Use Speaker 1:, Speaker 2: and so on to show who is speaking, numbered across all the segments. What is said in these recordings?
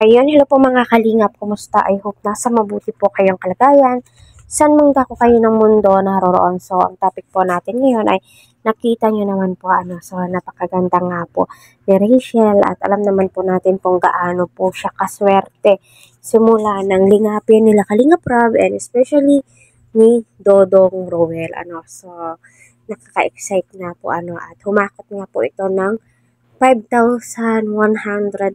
Speaker 1: Ayun, hello po mga kalingap, kumusta? I hope nasa mabuti po kayong kalagayan. San mang dako kayo ng mundo naroroon. So, ang topic po natin ngayon ay nakita nyo naman po so napakaganda nga po ni Rachel at alam naman po natin kung gaano po siya kaswerte simula ng lingapin nila Kalingap Rob and especially ni Dodong Roel. So, nakaka-excite nga po at humakot nga po ito ng 5,100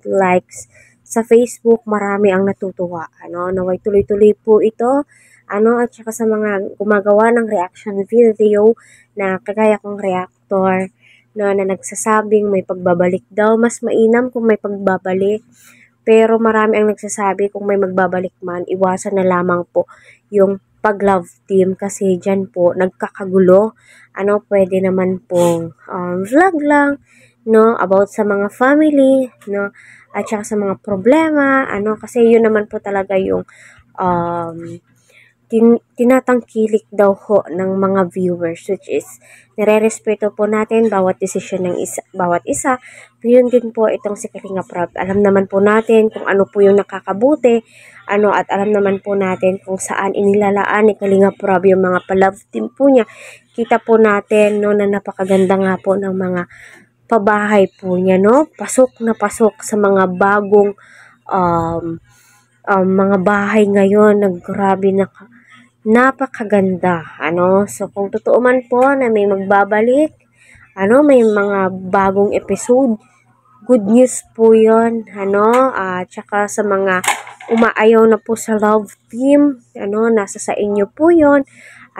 Speaker 1: likes sa Facebook. Marami ang natutuwa, naway tuloy-tuloy po ito, at saka sa mga gumagawa ng reaction video na kagaya kong reactor, na nagsasabing may pagbabalik daw, mas mainam kung may pagbabalik, pero marami ang nagsasabi kung may magbabalik man, iwasan na lamang po yung pag-love team kasi dyan po nagkakagulo. Pwede naman pong vlog lang, about sa mga family, at saka sa mga problema, kasi yun naman po talaga yung tinatangkilik daw ho ng mga viewers, which is nire-respeto po natin bawat desisyon ng bawat isa. Yun din po itong si Kalingap Rob. Alam naman po natin kung ano po yung nakakabuti, at alam naman po natin kung saan inilalaan ni Kalingap Rob yung mga pa-love team po niya. Kita po natin na napakaganda nga po ng mga pabahay po niya, pasok na pasok sa mga bagong mga bahay ngayon. Grabe na napakaganda, so kung totoo man po na may magbabalik, may mga bagong episode, good news po yun, at saka sa mga umaayaw na po sa love team, nasa sa inyo po yun,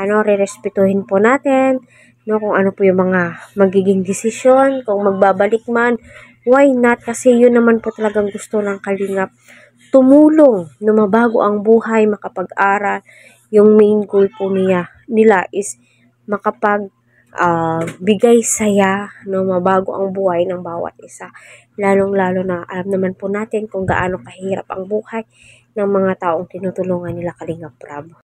Speaker 1: rerespetuhin po natin, kung ano po yung mga magiging desisyon, kung magbabalik man, why not, kasi yun naman po talagang gusto ng Kalingap, tumulong na mabago ang buhay, makapag-aral. Yung main goal po nila is makapag bigay saya, mabago ang buhay ng bawat isa. Lalong-lalo na alam naman po natin kung gaano kahirap ang buhay ng mga taong tinutulungan nila Kalingap Rob.